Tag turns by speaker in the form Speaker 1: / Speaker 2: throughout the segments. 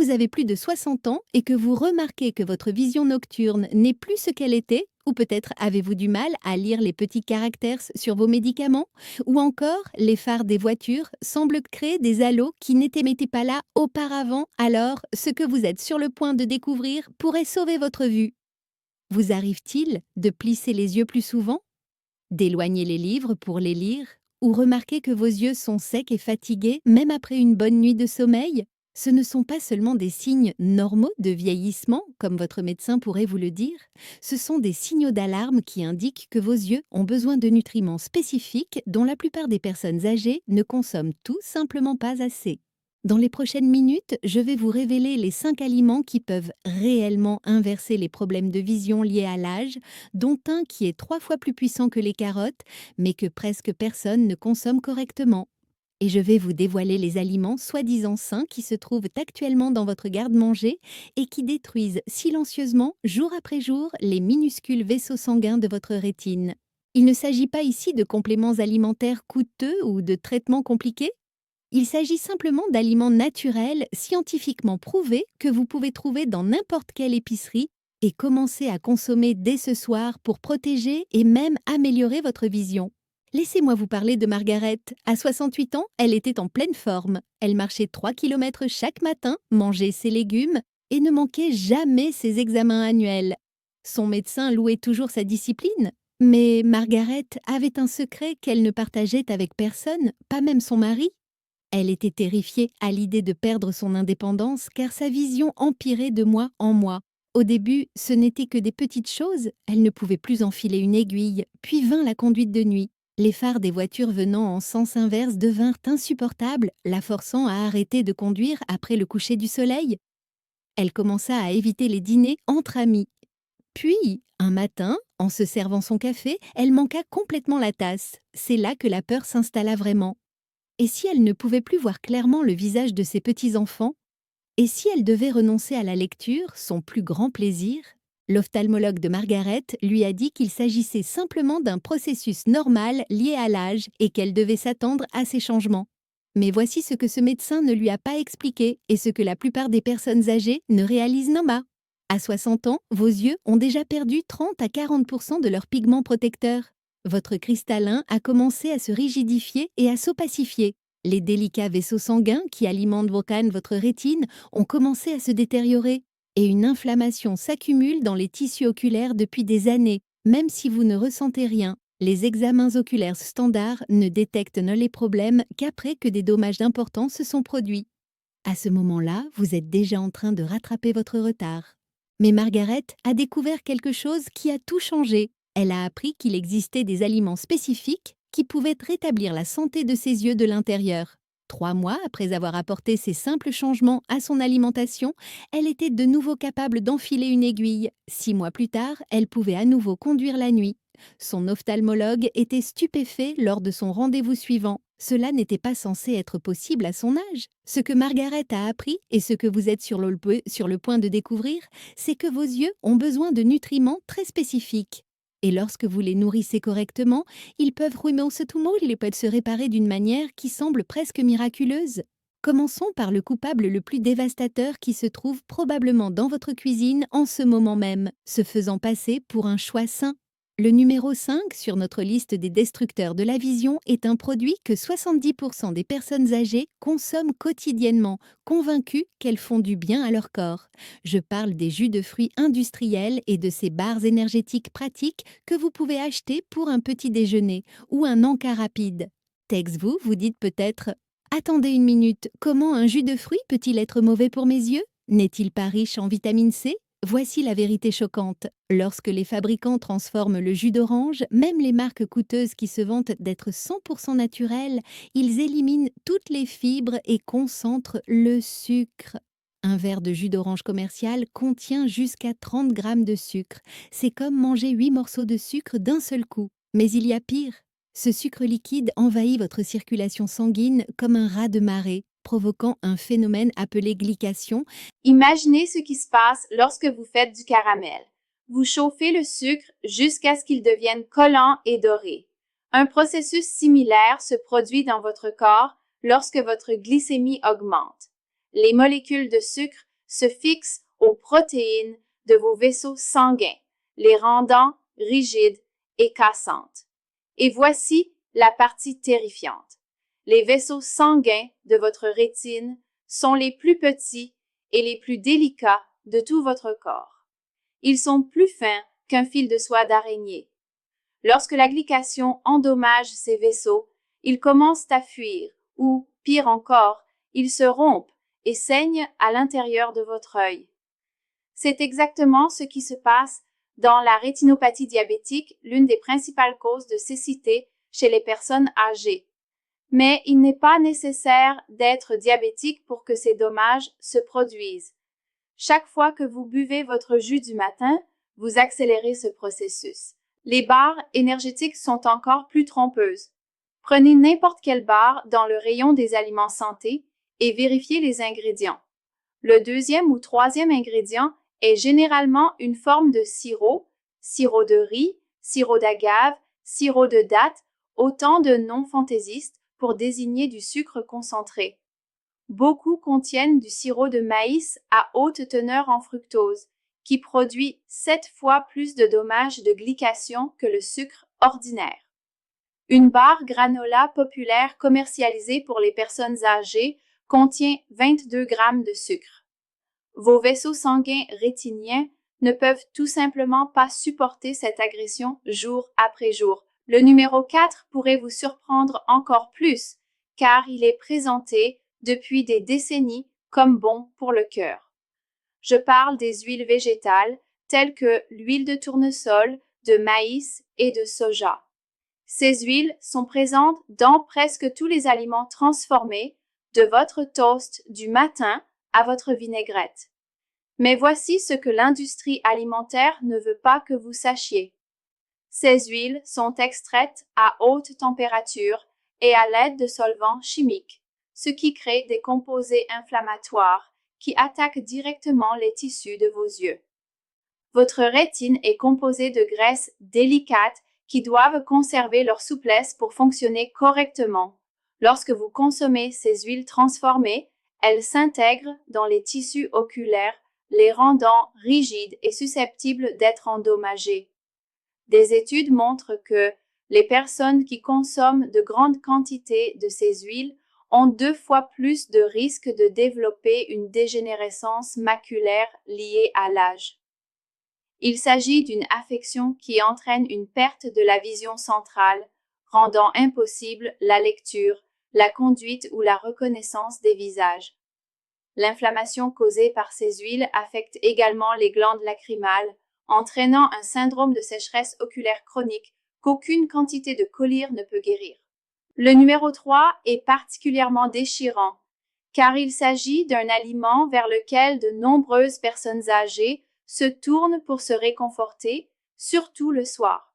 Speaker 1: vous avez plus de 60 ans et que vous remarquez que votre vision nocturne n'est plus ce qu'elle était, ou peut-être avez-vous du mal à lire les petits caractères sur vos médicaments, ou encore les phares des voitures semblent créer des halos qui n'étaient pas là auparavant, alors ce que vous êtes sur le point de découvrir pourrait sauver votre vue. Vous arrive-t-il de plisser les yeux plus souvent, d'éloigner les livres pour les lire, ou remarquer que vos yeux sont secs et fatigués même après une bonne nuit de sommeil? Ce ne sont pas seulement des signes normaux de vieillissement, comme votre médecin pourrait vous le dire, ce sont des signaux d'alarme qui indiquent que vos yeux ont besoin de nutriments spécifiques dont la plupart des personnes âgées ne consomment tout simplement pas assez. Dans les prochaines minutes, je vais vous révéler les 5 aliments qui peuvent réellement inverser les problèmes de vision liés à l'âge, dont un qui est 3 fois plus puissant que les carottes, mais que presque personne ne consomme correctement. Et je vais vous dévoiler les aliments soi-disant sains qui se trouvent actuellement dans votre garde-manger et qui détruisent silencieusement, jour après jour, les minuscules vaisseaux sanguins de votre rétine. Il ne s'agit pas ici de compléments alimentaires coûteux ou de traitements compliqués. Il s'agit simplement d'aliments naturels, scientifiquement prouvés, que vous pouvez trouver dans n'importe quelle épicerie et commencer à consommer dès ce soir pour protéger et même améliorer votre vision. Laissez-moi vous parler de Margaret. À 68 ans, elle était en pleine forme. Elle marchait 3 kilomètres chaque matin, mangeait ses légumes et ne manquait jamais ses examens annuels. Son médecin louait toujours sa discipline. Mais Margaret avait un secret qu'elle ne partageait avec personne, pas même son mari. Elle était terrifiée à l'idée de perdre son indépendance car sa vision empirait de mois en mois. Au début, ce n'était que des petites choses, elle ne pouvait plus enfiler une aiguille, puis vint la conduite de nuit. Les phares des voitures venant en sens inverse devinrent insupportables, la forçant à arrêter de conduire après le coucher du soleil. Elle commença à éviter les dîners entre amis. Puis, un matin, en se servant son café, elle manqua complètement la tasse. C'est là que la peur s'installa vraiment. Et si elle ne pouvait plus voir clairement le visage de ses petits-enfants? Et si elle devait renoncer à la lecture, son plus grand plaisir? L'ophtalmologue de Margaret lui a dit qu'il s'agissait simplement d'un processus normal lié à l'âge et qu'elle devait s'attendre à ces changements. Mais voici ce que ce médecin ne lui a pas expliqué et ce que la plupart des personnes âgées ne réalisent pas. À 60 ans, vos yeux ont déjà perdu 30 à 40% de leur pigment protecteur. Votre cristallin a commencé à se rigidifier et à s'opacifier. Les délicats vaisseaux sanguins qui alimentent votre rétine ont commencé à se détériorer. Et une inflammation s'accumule dans les tissus oculaires depuis des années. Même si vous ne ressentez rien, les examens oculaires standards ne détectent les problèmes qu'après que des dommages importants se sont produits. À ce moment-là, vous êtes déjà en train de rattraper votre retard. Mais Margaret a découvert quelque chose qui a tout changé. Elle a appris qu'il existait des aliments spécifiques qui pouvaient rétablir la santé de ses yeux de l'intérieur. 3 mois après avoir apporté ces simples changements à son alimentation, elle était de nouveau capable d'enfiler une aiguille. 6 mois plus tard, elle pouvait à nouveau conduire la nuit. Son ophtalmologue était stupéfait lors de son rendez-vous suivant. Cela n'était pas censé être possible à son âge. Ce que Margaret a appris et ce que vous êtes sur le point de découvrir, c'est que vos yeux ont besoin de nutriments très spécifiques. Et lorsque vous les nourrissez correctement, ils peuvent se réparer d'une manière qui semble presque miraculeuse. Commençons par le coupable le plus dévastateur qui se trouve probablement dans votre cuisine en ce moment même, se faisant passer pour un choix sain. Le numéro 5 sur notre liste des destructeurs de la vision est un produit que 70% des personnes âgées consomment quotidiennement, convaincues qu'elles font du bien à leur corps. Je parle des jus de fruits industriels et de ces barres énergétiques pratiques que vous pouvez acheter pour un petit déjeuner ou un encas rapide. Texte-vous, vous dites peut-être « Attendez une minute, comment un jus de fruits peut-il être mauvais pour mes yeux? N'est-il pas riche en vitamine C ?» Voici la vérité choquante. Lorsque les fabricants transforment le jus d'orange, même les marques coûteuses qui se vantent d'être 100% naturelles, ils éliminent toutes les fibres et concentrent le sucre. Un verre de jus d'orange commercial contient jusqu'à 30 grammes de sucre. C'est comme manger 8 morceaux de sucre d'un seul coup. Mais il y a pire. Ce sucre liquide envahit votre circulation sanguine comme un raz de marée, provoquant un phénomène appelé glycation.
Speaker 2: Imaginez ce qui se passe lorsque vous faites du caramel. Vous chauffez le sucre jusqu'à ce qu'il devienne collant et doré. Un processus similaire se produit dans votre corps lorsque votre glycémie augmente. Les molécules de sucre se fixe aux protéines de vos vaisseaux sanguins, les rendant rigides et cassantes. Et voici la partie terrifiante. Les vaisseaux sanguins de votre rétine sont les plus petits et les plus délicats de tout votre corps. Ils sont plus fins qu'un fil de soie d'araignée. Lorsque la glycation endommage ces vaisseaux, ils commencent à fuir ou, pire encore, ils se rompent et saignent à l'intérieur de votre œil. C'est exactement ce qui se passe dans la rétinopathie diabétique, l'une des principales causes de cécité chez les personnes âgées. Mais il n'est pas nécessaire d'être diabétique pour que ces dommages se produisent. Chaque fois que vous buvez votre jus du matin, vous accélérez ce processus. Les barres énergétiques sont encore plus trompeuses. Prenez n'importe quelle barre dans le rayon des aliments santé et vérifiez les ingrédients. Le deuxième ou troisième ingrédient est généralement une forme de sirop, sirop de riz, sirop d'agave, sirop de date, autant de noms fantaisistes pour désigner du sucre concentré. Beaucoup contiennent du sirop de maïs à haute teneur en fructose, qui produit 7 fois plus de dommages de glycation que le sucre ordinaire. Une barre granola populaire commercialisée pour les personnes âgées contient 22 grammes de sucre. Vos vaisseaux sanguins rétiniens ne peuvent tout simplement pas supporter cette agression jour après jour. Le numéro 4 pourrait vous surprendre encore plus, car il est présenté depuis des décennies comme bon pour le cœur. Je parle des huiles végétales telles que l'huile de tournesol, de maïs et de soja. Ces huiles sont présentes dans presque tous les aliments transformés, de votre toast du matin à votre vinaigrette. Mais voici ce que l'industrie alimentaire ne veut pas que vous sachiez. Ces huiles sont extraites à haute température et à l'aide de solvants chimiques, ce qui crée des composés inflammatoires qui attaquent directement les tissus de vos yeux. Votre rétine est composée de graisses délicates qui doivent conserver leur souplesse pour fonctionner correctement. Lorsque vous consommez ces huiles transformées, elles s'intègrent dans les tissus oculaires, les rendant rigides et susceptibles d'être endommagés. Des études montrent que les personnes qui consomment de grandes quantités de ces huiles ont 2 fois plus de risques de développer une dégénérescence maculaire liée à l'âge. Il s'agit d'une affection qui entraîne une perte de la vision centrale, rendant impossible la lecture, la conduite ou la reconnaissance des visages. L'inflammation causée par ces huiles affecte également les glandes lacrymales, entraînant un syndrome de sécheresse oculaire chronique qu'aucune quantité de collyre ne peut guérir. Le numéro 3 est particulièrement déchirant, car il s'agit d'un aliment vers lequel de nombreuses personnes âgées se tournent pour se réconforter, surtout le soir.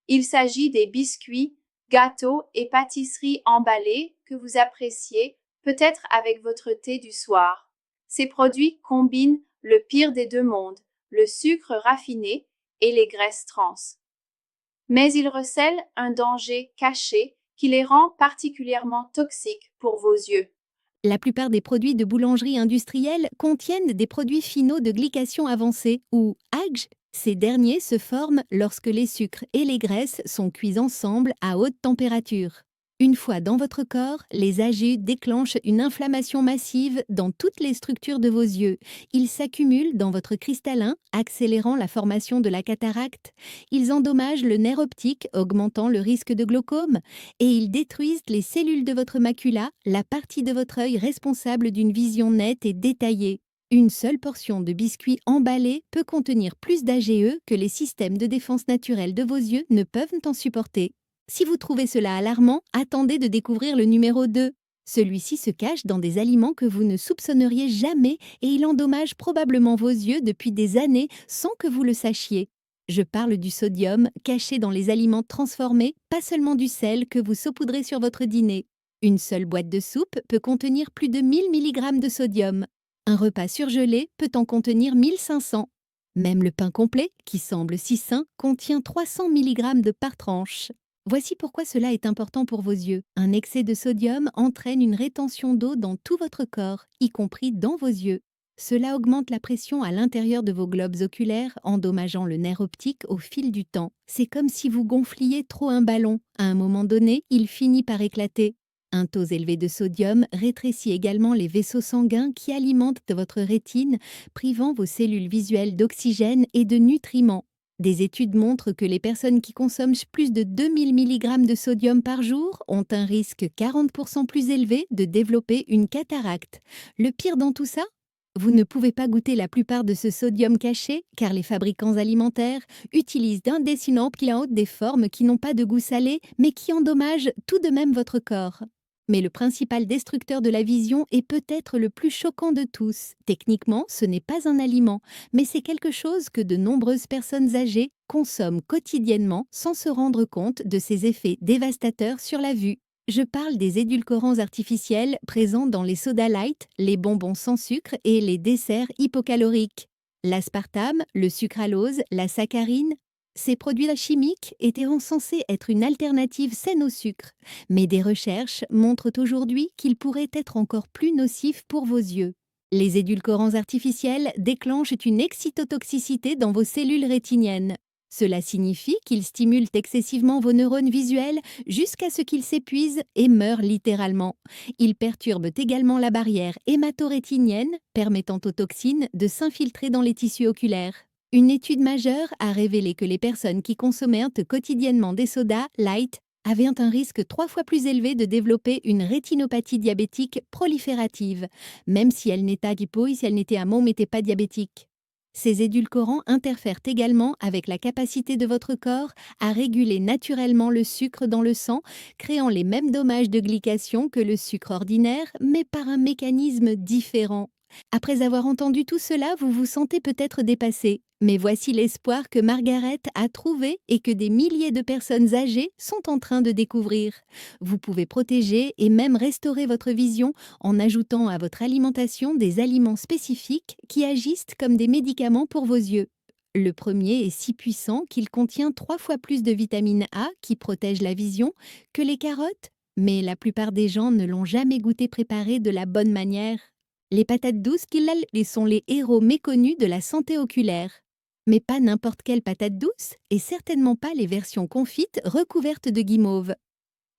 Speaker 2: Il s'agit des biscuits, gâteaux et pâtisseries emballés que vous appréciez, peut-être avec votre thé du soir. Ces produits combinent le pire des deux mondes, le sucre raffiné et les graisses trans. Mais ils recèlent un danger caché qui les rend particulièrement toxiques pour vos yeux.
Speaker 1: La plupart des produits de boulangerie industrielle contiennent des produits finaux de glycation avancée ou AGG. Ces derniers se forment lorsque les sucres et les graisses sont cuits ensemble à haute température. Une fois dans votre corps, les AGE déclenchent une inflammation massive dans toutes les structures de vos yeux. Ils s'accumulent dans votre cristallin, accélérant la formation de la cataracte. Ils endommagent le nerf optique, augmentant le risque de glaucome. Et ils détruisent les cellules de votre macula, la partie de votre œil responsable d'une vision nette et détaillée. Une seule portion de biscuit emballé peut contenir plus d'AGE que les systèmes de défense naturels de vos yeux ne peuvent en supporter. Si vous trouvez cela alarmant, attendez de découvrir le numéro 2. Celui-ci se cache dans des aliments que vous ne soupçonneriez jamais et il endommage probablement vos yeux depuis des années sans que vous le sachiez. Je parle du sodium caché dans les aliments transformés, pas seulement du sel que vous saupoudrez sur votre dîner. Une seule boîte de soupe peut contenir plus de 1000 mg de sodium. Un repas surgelé peut en contenir 1500. Même le pain complet, qui semble si sain, contient 300 mg de par tranche. Voici pourquoi cela est important pour vos yeux. Un excès de sodium entraîne une rétention d'eau dans tout votre corps, y compris dans vos yeux. Cela augmente la pression à l'intérieur de vos globes oculaires, endommageant le nerf optique au fil du temps. C'est comme si vous gonfliez trop un ballon. À un moment donné, il finit par éclater. Un taux élevé de sodium rétrécit également les vaisseaux sanguins qui alimentent votre rétine, privant vos cellules visuelles d'oxygène et de nutriments. Des études montrent que les personnes qui consomment plus de 2000 mg de sodium par jour ont un risque 40% plus élevé de développer une cataracte. Le pire dans tout ça, vous ne pouvez pas goûter la plupart de ce sodium caché car les fabricants alimentaires utilisent d'indécinables des formes qui n'ont pas de goût salé mais qui endommagent tout de même votre corps. Mais le principal destructeur de la vision est peut-être le plus choquant de tous. Techniquement, ce n'est pas un aliment, mais c'est quelque chose que de nombreuses personnes âgées consomment quotidiennement sans se rendre compte de ses effets dévastateurs sur la vue. Je parle des édulcorants artificiels présents dans les sodas light, les bonbons sans sucre et les desserts hypocaloriques. L'aspartame, le sucralose, la saccharine, ces produits chimiques étaient censés être une alternative saine au sucre, mais des recherches montrent aujourd'hui qu'ils pourraient être encore plus nocifs pour vos yeux. Les édulcorants artificiels déclenchent une excitotoxicité dans vos cellules rétiniennes. Cela signifie qu'ils stimulent excessivement vos neurones visuels jusqu'à ce qu'ils s'épuisent et meurent littéralement. Ils perturbent également la barrière hémato-rétinienne, permettant aux toxines de s'infiltrer dans les tissus oculaires. Une étude majeure a révélé que les personnes qui consommaient quotidiennement des sodas light avaient un risque 3 fois plus élevé de développer une rétinopathie diabétique proliférative, même si elle n'était un mot mais n'était pas diabétique. Ces édulcorants interfèrent également avec la capacité de votre corps à réguler naturellement le sucre dans le sang, créant les mêmes dommages de glycation que le sucre ordinaire, mais par un mécanisme différent. Après avoir entendu tout cela, vous vous sentez peut-être dépassé. Mais voici l'espoir que Margaret a trouvé et que des milliers de personnes âgées sont en train de découvrir. Vous pouvez protéger et même restaurer votre vision en ajoutant à votre alimentation des aliments spécifiques qui agissent comme des médicaments pour vos yeux. Le premier est si puissant qu'il contient 3 fois plus de vitamine A qui protège la vision que les carottes, mais la plupart des gens ne l'ont jamais goûté préparé de la bonne manière. Les patates douces sont les héros méconnus de la santé oculaire. Mais pas n'importe quelle patate douce, et certainement pas les versions confites recouvertes de guimauve.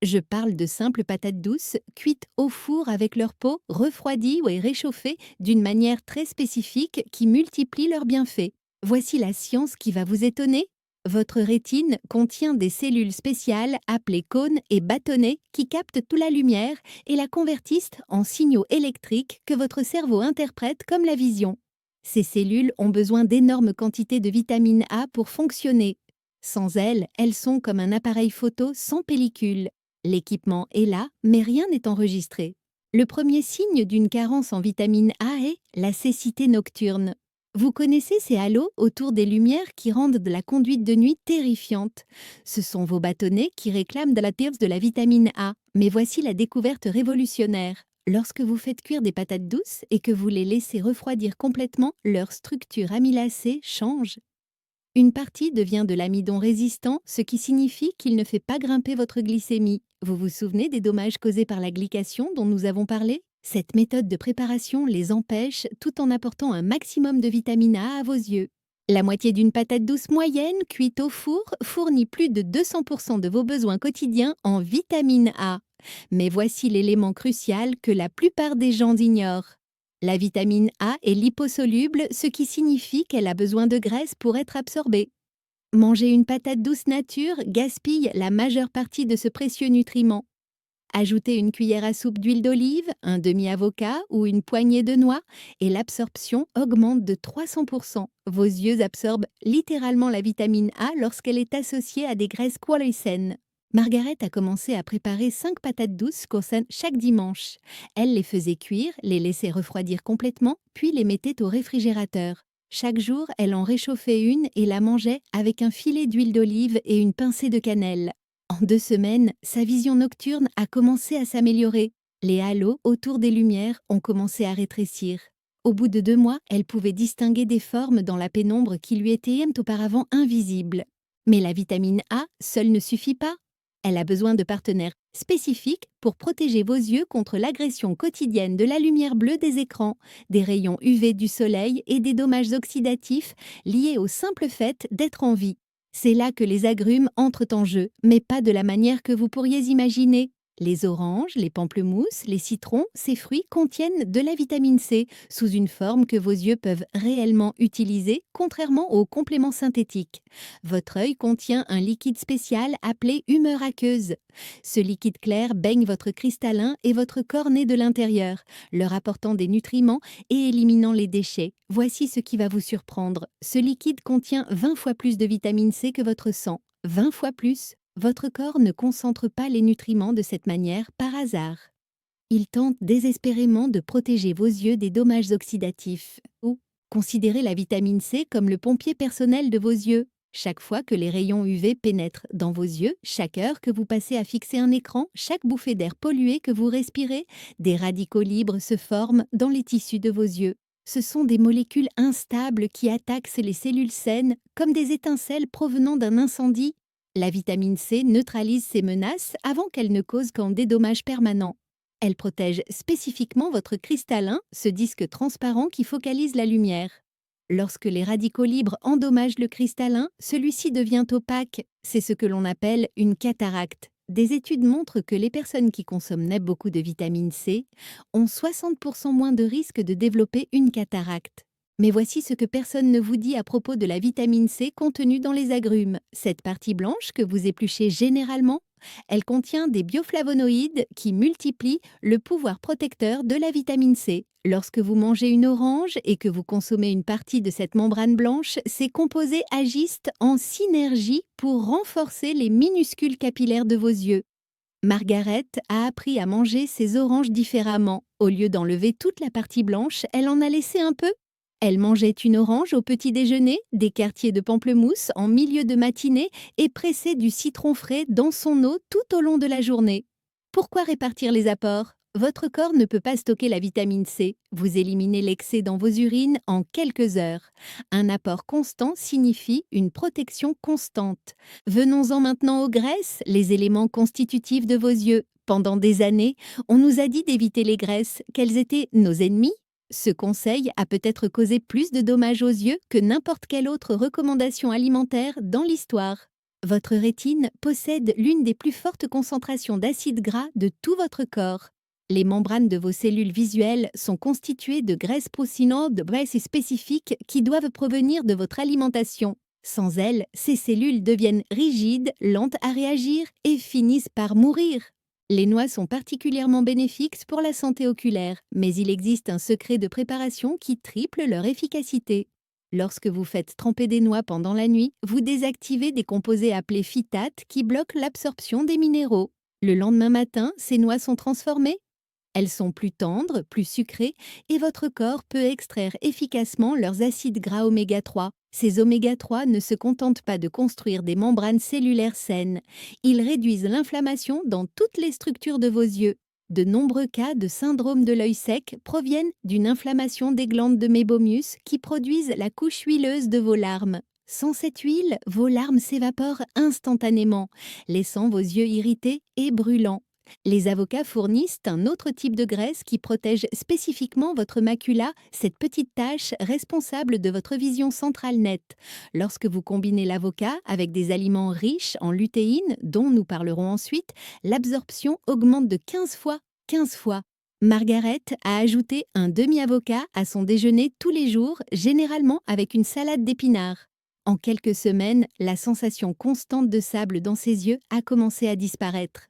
Speaker 1: Je parle de simples patates douces, cuites au four avec leur peau refroidie ou réchauffée d'une manière très spécifique qui multiplie leurs bienfaits. Voici la science qui va vous étonner. Votre rétine contient des cellules spéciales appelées cônes et bâtonnets qui captent toute la lumière et la convertissent en signaux électriques que votre cerveau interprète comme la vision. Ces cellules ont besoin d'énormes quantités de vitamine A pour fonctionner. Sans elles, elles sont comme un appareil photo sans pellicule. L'équipement est là, mais rien n'est enregistré. Le premier signe d'une carence en vitamine A est la cécité nocturne. Vous connaissez ces halos autour des lumières qui rendent de la conduite de nuit terrifiante. Ce sont vos bâtonnets qui réclament de la vitamine A. Mais voici la découverte révolutionnaire. Lorsque vous faites cuire des patates douces et que vous les laissez refroidir complètement, leur structure amylacée change. Une partie devient de l'amidon résistant, ce qui signifie qu'il ne fait pas grimper votre glycémie. Vous vous souvenez des dommages causés par la glycation dont nous avons parlé? Cette méthode de préparation les empêche tout en apportant un maximum de vitamine A à vos yeux. La moitié d'une patate douce moyenne cuite au four fournit plus de 200% de vos besoins quotidiens en vitamine A. Mais voici l'élément crucial que la plupart des gens ignorent. La vitamine A est liposoluble, ce qui signifie qu'elle a besoin de graisse pour être absorbée. Manger une patate douce nature gaspille la majeure partie de ce précieux nutriment. Ajoutez une cuillère à soupe d'huile d'olive, un demi-avocat ou une poignée de noix et l'absorption augmente de 300%. Vos yeux absorbent littéralement la vitamine A lorsqu'elle est associée à des graisses saines. Margaret a commencé à préparer 5 patates douces chaque dimanche. Elle les faisait cuire, les laissait refroidir complètement, puis les mettait au réfrigérateur. Chaque jour, elle en réchauffait une et la mangeait avec un filet d'huile d'olive et une pincée de cannelle. En 2 semaines, sa vision nocturne a commencé à s'améliorer. Les halos autour des lumières ont commencé à rétrécir. Au bout de 2 mois, elle pouvait distinguer des formes dans la pénombre qui lui étaient auparavant invisibles. Mais la vitamine A seule ne suffit pas. Elle a besoin de partenaires spécifiques pour protéger vos yeux contre l'agression quotidienne de la lumière bleue des écrans, des rayons UV du soleil et des dommages oxydatifs liés au simple fait d'être en vie. C'est là que les agrumes entrent en jeu, mais pas de la manière que vous pourriez imaginer. Les oranges, les pamplemousses, les citrons, ces fruits contiennent de la vitamine C sous une forme que vos yeux peuvent réellement utiliser, contrairement aux compléments synthétiques. Votre œil contient un liquide spécial appelé humeur aqueuse. Ce liquide clair baigne votre cristallin et votre cornée de l'intérieur, leur apportant des nutriments et éliminant les déchets. Voici ce qui va vous surprendre. Ce liquide contient 20 fois plus de vitamine C que votre sang. 20 fois plus. Votre corps ne concentre pas les nutriments de cette manière par hasard. Il tente désespérément de protéger vos yeux des dommages oxydatifs. Ou considérez la vitamine C comme le pompier personnel de vos yeux. Chaque fois que les rayons UV pénètrent dans vos yeux, chaque heure que vous passez à fixer un écran, chaque bouffée d'air pollué que vous respirez, des radicaux libres se forment dans les tissus de vos yeux. Ce sont des molécules instables qui attaquent les cellules saines comme des étincelles provenant d'un incendie. La vitamine C neutralise ces menaces avant qu'elles ne causent qu'un dédommage permanent. Elle protège spécifiquement votre cristallin, ce disque transparent qui focalise la lumière. Lorsque les radicaux libres endommagent le cristallin, celui-ci devient opaque. C'est ce que l'on appelle une cataracte. Des études montrent que les personnes qui consomment beaucoup de vitamine C ont 60% moins de risque de développer une cataracte. Mais voici ce que personne ne vous dit à propos de la vitamine C contenue dans les agrumes. Cette partie blanche que vous épluchez généralement, elle contient des bioflavonoïdes qui multiplient le pouvoir protecteur de la vitamine C. Lorsque vous mangez une orange et que vous consommez une partie de cette membrane blanche, ces composés agissent en synergie pour renforcer les minuscules capillaires de vos yeux. Margaret a appris à manger ses oranges différemment. Au lieu d'enlever toute la partie blanche, elle en a laissé un peu. Elle mangeait une orange au petit déjeuner, des quartiers de pamplemousse en milieu de matinée et pressait du citron frais dans son eau tout au long de la journée. Pourquoi répartir les apports? Votre corps ne peut pas stocker la vitamine C. Vous éliminez l'excès dans vos urines en quelques heures. Un apport constant signifie une protection constante. Venons-en maintenant aux graisses, les éléments constitutifs de vos yeux. Pendant des années, on nous a dit d'éviter les graisses, qu'elles étaient nos ennemis. Ce conseil a peut-être causé plus de dommages aux yeux que n'importe quelle autre recommandation alimentaire dans l'histoire. Votre rétine possède l'une des plus fortes concentrations d'acides gras de tout votre corps. Les membranes de vos cellules visuelles sont constituées de graisses protéineuses de graisses spécifiques qui doivent provenir de votre alimentation. Sans elles, ces cellules deviennent rigides, lentes à réagir et finissent par mourir. Les noix sont particulièrement bénéfiques pour la santé oculaire, mais il existe un secret de préparation qui triple leur efficacité. Lorsque vous faites tremper des noix pendant la nuit, vous désactivez des composés appelés phytates qui bloquent l'absorption des minéraux. Le lendemain matin, ces noix sont transformées. Elles sont plus tendres, plus sucrées, et votre corps peut extraire efficacement leurs acides gras oméga 3. Ces oméga 3 ne se contentent pas de construire des membranes cellulaires saines. Ils réduisent l'inflammation dans toutes les structures de vos yeux. De nombreux cas de syndrome de l'œil sec proviennent d'une inflammation des glandes de mébomus qui produisent la couche huileuse de vos larmes. Sans cette huile, vos larmes s'évaporent instantanément, laissant vos yeux irrités et brûlants. Les avocats fournissent un autre type de graisse qui protège spécifiquement votre macula, cette petite tache responsable de votre vision centrale nette. Lorsque vous combinez l'avocat avec des aliments riches en lutéine, dont nous parlerons ensuite, l'absorption augmente de 15 fois. 15 fois. Margaret a ajouté un demi-avocat à son déjeuner tous les jours, généralement avec une salade d'épinards. En quelques semaines, la sensation constante de sable dans ses yeux a commencé à disparaître.